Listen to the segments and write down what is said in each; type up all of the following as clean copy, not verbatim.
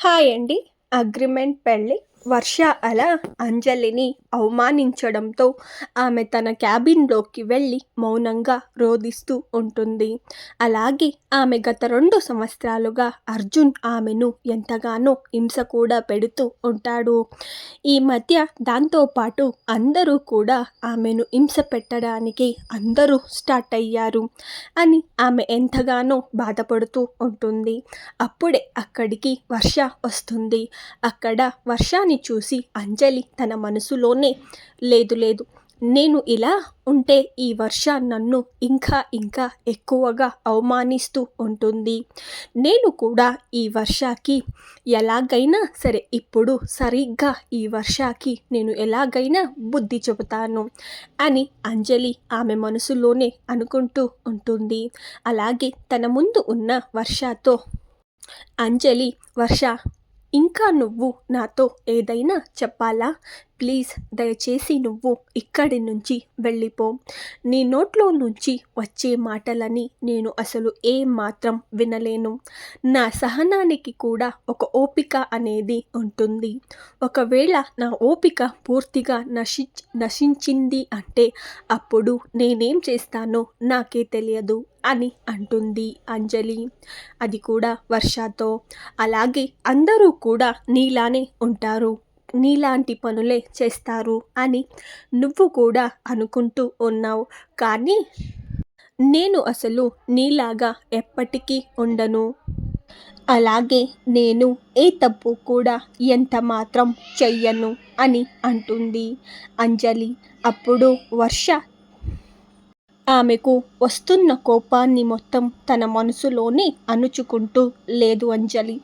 Hi అండి. Agreement పెళ్లి. వర్ష అలా అంజలిని అవమానించడంతో ఆమె తన క్యాబిన్లోకి వెళ్ళి మౌనంగా రోదిస్తూ ఉంటుంది. అలాగే ఆమె గత 2 సంవత్సరాలుగా అర్జున్ ఆమెను ఎంతగానో హింస కూడా పెడుతూ ఉంటాడు. ఈ మధ్య దాంతోపాటు అందరూ కూడా ఆమెను హింస పెట్టడానికి అందరూ స్టార్ట్ అయ్యారు అని ఆమె ఎంతగానో బాధపడుతూ ఉంటుంది. అప్పుడే అక్కడికి వర్ష వస్తుంది. అక్కడ వర్షాని చూసి అంజలి తన మనసులోనే లేదు లేదు, నేను ఇలా ఉంటే ఈ వర్ష నన్ను ఇంకా ఎక్కువగా అవమానిస్తూ ఉంటుంది. నేను కూడా ఈ వర్షకి ఎలాగైనా సరే ఇప్పుడు సరిగ్గా ఈ వర్షకి నేను ఎలాగైనా బుద్ధి చెబుతాను అని అంజలి ఆమె మనసులోనే అనుకుంటూ ఉంటుంది. అలాగే తన ముందు ఉన్న వర్షతో అంజలి, వర్ష, ఇంకా నువ్వు నాతో ఏదైనా చెప్పాలా? ప్లీజ్ దయచేసి నువ్వు ఇక్కడి నుంచి వెళ్ళిపో. నీ నోట్లో నుంచి వచ్చే మాటలని నేను అసలు మాత్రం వినలేను. నా సహనానికి కూడా ఒక ఓపిక అనేది ఉంటుంది. ఒకవేళ నా ఓపిక పూర్తిగా నశించింది అంటే అప్పుడు నేనేం చేస్తానో నాకే తెలియదు అని అంటుంది అంజలి. అది కూడా వర్షతో. అలాగే అందరూ కూడా నీలానే ఉంటారు, నీలాంటి పనులే చేస్తారు అని నువ్వు కూడా అనుకుంటూ ఉన్నావు. కానీ నేను అసలు నీలాగా ఎప్పటికీ ఉండను. అలాగే నేను ఏ తప్పు కూడా ఎంత మాత్రం చెయ్యను అని అంటుంది అంజలి. అప్పుడు వర్ష ఆమెకు వస్తున్న కోపాన్ని మొత్తం తన మనసులోనే అణుచుకుంటూ, లేదు అంజలి,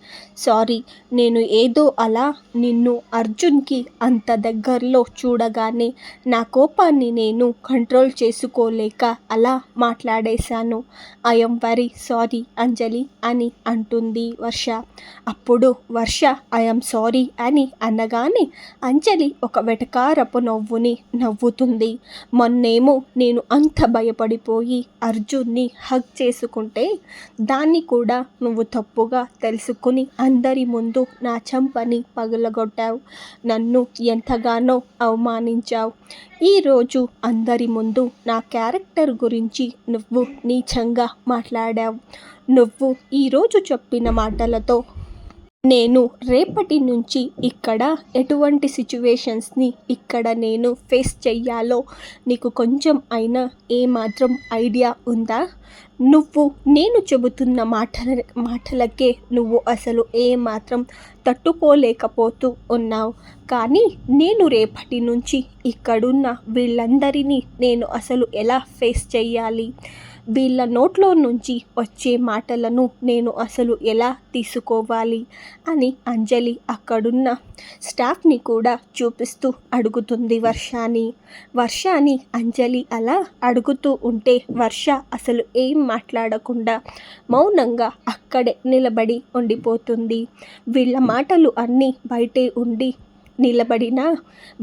సారీ, నేను ఏదో అలా నిన్ను అర్జున్కి అంత దగ్గరలో చూడగానే నా కోపాన్ని నేను కంట్రోల్ చేసుకోలేక అలా మాట్లాడేశాను. ఐఎమ్ వెరీ సారీ అంజలి అని అంటుంది వర్ష. అప్పుడు వర్ష ఐఎమ్ సారీ అని అనగానే అంజలి ఒక వెటకారపు నవ్వుని నవ్వుతుంది. మొన్నేమో నేను అంత భయపడిపోయి అర్జున్ని హగ్ చేసుకుంటే దాన్ని కూడా నువ్వు తప్పుగా తెలుసుకుని అందరి ముందు నా చెంపని పగలగొట్టావు, నన్ను ఎంతగానో అవమానించావు. ఈరోజు అందరి ముందు నా క్యారెక్టర్ గురించి నువ్వు నీచంగా మాట్లాడావు. నువ్వు ఈరోజు చెప్పిన మాటలతో నేను రేపటి నుంచి ఇక్కడ ఎటువంటి సిచ్యువేషన్స్ని ఇక్కడ నేను ఫేస్ చెయ్యాలో నీకు కొంచెం అయినా ఏమాత్రం ఐడియా ఉందా? నువ్వు నేను చెబుతున్న మాటలకే నువ్వు అసలు ఏమాత్రం తట్టుకోలేకపోతూ ఉన్నావు. కానీ నేను రేపటి నుంచి ఇక్కడున్న వీళ్ళందరినీ నేను అసలు ఎలా ఫేస్ చెయ్యాలి, వీళ్ళ నోట్లో నుంచి వచ్చే మాటలను నేను అసలు ఎలా తీసుకోవాలి అని అంజలి అక్కడున్న స్టాఫ్ని కూడా చూపిస్తూ అడుగుతుంది వర్షాని అంజలి అలా అడుగుతూ ఉంటే వర్ష అసలు ఏం మాట్లాడకుండా మౌనంగా అక్కడే నిలబడి ఉండిపోతుంది. వీళ్ళ మాటలు అన్నీ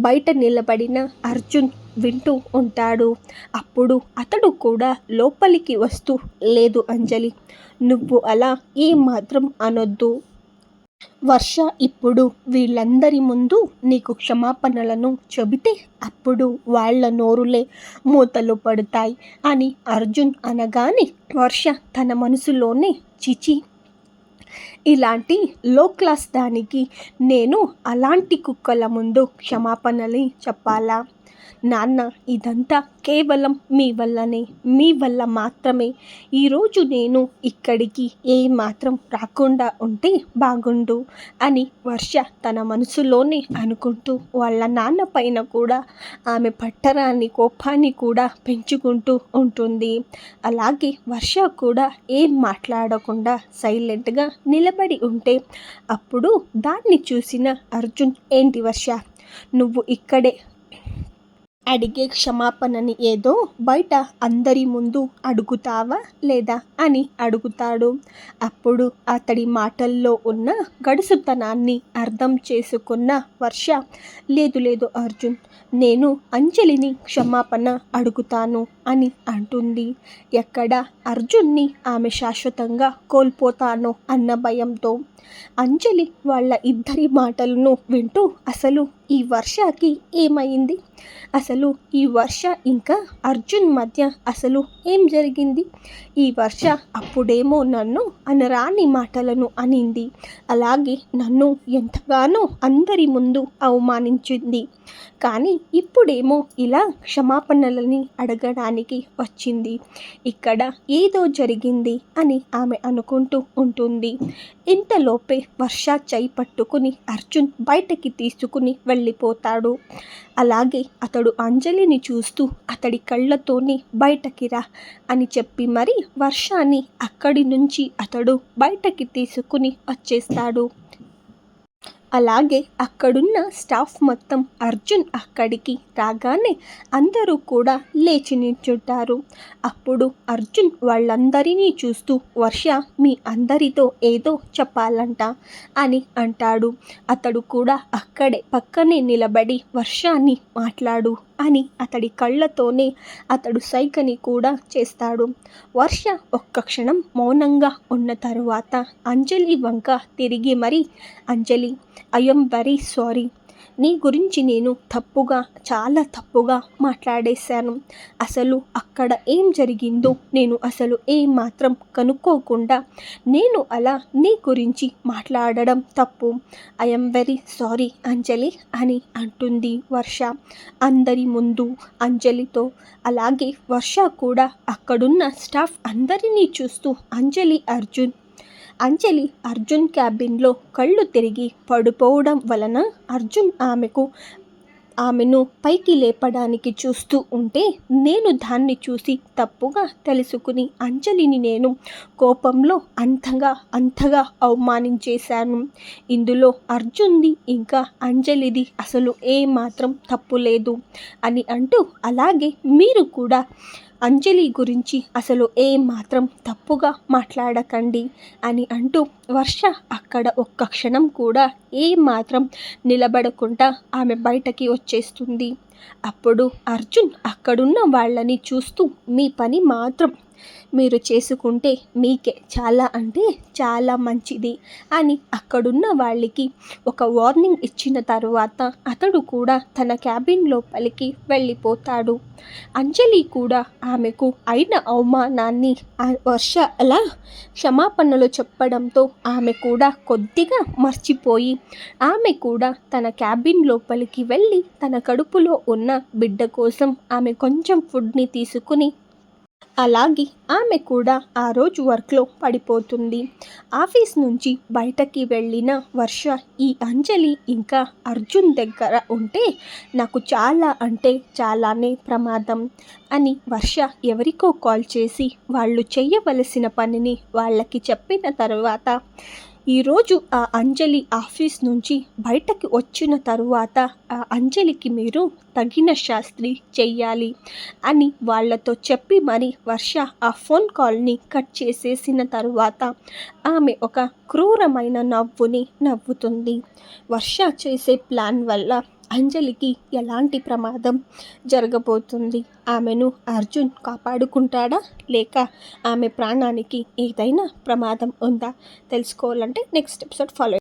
బయట నిలబడిన అర్జున్ వింటూ ఉంటాడు. అప్పుడు అతడు కూడా లోపలికి వస్తూ, లేదు అంజలి, నువ్వు అలా ఏమాత్రం అనొద్దు. వర్ష ఇప్పుడు వీళ్ళందరి ముందు నీకు క్షమాపణలను చెబితే అప్పుడు వాళ్ళ నోరులే మూతలు పడతాయి అని అర్జున్ అనగానే వర్ష తన మనసులోనే, చిచి, ఇలాంటి లో క్లాస్ దానికి నేను అలాంటి కుక్కల ముందు క్షమాపణలు చెప్పాలా? నాన్న, ఇదంతా కేవలం మీ వల్ల మాత్రమే. ఈరోజు నేను ఇక్కడికి ఏమాత్రం రాకుండా ఉంటే బాగుండు అని వర్ష తన మనసులోనే అనుకుంటూ వాళ్ళ నాన్న పైన కూడా ఆమె పట్టరాని కోపాన్ని కూడా పెంచుకుంటూ ఉంటుంది. అలాగే వర్ష కూడా ఏం మాట్లాడకుండా సైలెంట్గా నిలబడి ఉంటే అప్పుడు దాన్ని చూసిన అర్జున్, ఏంటి వర్ష, నువ్వు ఇక్కడే అడిగే క్షమాపణని ఏదో బయట అందరి ముందు అడుగుతావా లేదా అని అడుగుతాడు. అప్పుడు అతడి మాటల్లో ఉన్న గడుసుతనాన్ని అర్థం చేసుకున్న వర్ష, లేదు లేదు అర్జున్, నేను అంజలిని క్షమాపణ అడుగుతాను అని అంటుంది. ఎక్కడ అర్జున్ని ఆమె శాశ్వతంగా కోల్పోతానో అన్న భయంతో. అంజలి వాళ్ళ ఇద్దరి మాటలను వింటూ అసలు ఈ వర్షకి ఏమైంది, అసలు ఈ వర్ష ఇంకా అర్జున్ మధ్య అసలు ఏం జరిగింది, ఈ వర్ష అప్పుడేమో నన్ను అనరాని మాటలను అనింది, అలాగే నన్ను ఎంతగానో అందరి ముందు అవమానించింది, కానీ ఇప్పుడేమో ఇలా క్షమాపణలని అడగడానికి వచ్చింది, ఇక్కడ ఏదో జరిగింది అని ఆమె అనుకుంటూ ఉంటుంది. ఇంతలోపే వర్ష చేయి పట్టుకుని అర్జున్ బయటకి తీసుకుని వెళ్ళిపోతాడు. అలాగే అతడు అంజలిని చూస్తూ అతడి కళ్ళతోని బయటకి రా అని చెప్పి మరి వర్షాన్ని అక్కడి నుంచి అతడు బయటకి తీసుకుని వచ్చేస్తాడు. అలాగే అక్కడున్న స్టాఫ్ మొత్తం అర్జున్ అక్కడికి రాగానే అందరూ కూడా లేచి నిల్చుంటారు. అప్పుడు అర్జున్ వాళ్ళందరినీ చూస్తూ వర్ష మీ అందరితో ఏదో చెప్పాలంట అని అంటాడు. అతడు కూడా అక్కడే పక్కనే నిలబడి వర్షాన్ని మాట్లాడు అని అతడి కళ్ళతోనే అతడు సైగని కూడా చేస్తాడు. వర్ష ఒక్క క్షణం మౌనంగా ఉన్న తరువాత అంజలి వంక తిరిగి మరి, అంజలి, ఐఎమ్ వెరీ సారీ, నీ గురించి నేను చాలా తప్పుగా మాట్లాడేశాను, అసలు అక్కడ ఏం జరిగిందో నేను అసలు ఏమాత్రం కనుక్కోకుండా నేను అలా నీ గురించి మాట్లాడడం తప్పు, ఐఎమ్ వెరీ సారీ అంజలి అని అంటుంది వర్ష అందరి ముందు అంజలితో. అలాగే వర్ష కూడా అక్కడున్న స్టాఫ్ అందరినీ చూస్తూ అంజలి అర్జున్ క్యాబిన్లో కళ్ళు తిరిగి పడిపోవడం వలన అర్జున్ ఆమెను పైకి లేపడానికి చూస్తూ ఉంటే నేను దాన్ని చూసి తప్పుగా తెలుసుకుని అంజలిని నేను కోపంలో అంతగా అవమానించేశాను, ఇందులో అర్జున్ది ఇంకా అంజలిది అసలు ఏమాత్రం తప్పు లేదు అని అంటూ, అలాగే మీరు కూడా అంజలి గురించి అసలు ఏమాత్రం తప్పుగా మాట్లాడకండి అని అంటూ వర్ష అక్కడ ఒక్క క్షణం కూడా ఏమాత్రం నిలబడకుండా ఆమె బయటకి వచ్చేస్తుంది. అప్పుడు అర్జున్ అక్కడున్న వాళ్ళని చూస్తూ మీ పని మాత్రం మీరు చేసుకుంటే మీకే చాలా అంటే చాలా మంచిది అని అక్కడున్న వాళ్ళకి ఒక వార్నింగ్ ఇచ్చిన తరువాత అతడు కూడా తన క్యాబిన్ లోపలికి వెళ్ళిపోతాడు. అంజలి కూడా ఆమెకు అయిన అవమానాన్ని వర్ష అలా క్షమాపణలు చెప్పడంతో ఆమె కూడా కొద్దిగా మర్చిపోయి ఆమె కూడా తన క్యాబిన్ లోపలికి వెళ్ళి తన కడుపులో ఉన్న బిడ్డ కోసం ఆమె కొంచెం ఫుడ్ని తీసుకుని, అలాగే ఆమె కూడా ఆ రోజు వర్క్లో పడిపోతుంది. ఆఫీస్ నుంచి బయటకి వెళ్ళిన వర్ష ఈ అంజలి ఇంకా అర్జున్ దగ్గర ఉంటే నాకు చాలా అంటే చాలానే ప్రమాదం అని వర్ష ఎవరికో కాల్ చేసి వాళ్ళు చేయవలసిన పనిని వాళ్ళకి చెప్పిన తర్వాత, ఈరోజు ఆ అంజలి ఆఫీస్ నుంచి బయటకి వచ్చిన తరువాత ఆ అంజలికి మీరు తగిన శాస్త్రి చెయ్యాలి అని వాళ్ళతో చెప్పి మరి వర్ష ఆ ఫోన్ కాల్ని కట్ చేసేసిన తరువాత ఆమె ఒక క్రూరమైన నవ్వుని నవ్వుతుంది. వర్ష చేసే ప్లాన్ వల్ల అంజలికి ఎలాంటి ప్రమాదం జరగబోతుంది, ఆమెను అర్జున్ కాపాడుకుంటాడా లేక ఆమె ప్రాణానికి ఏదైనా ప్రమాదం ఉందా తెలుసుకోవాలంటే నెక్స్ట్ ఎపిసోడ్ ఫాలో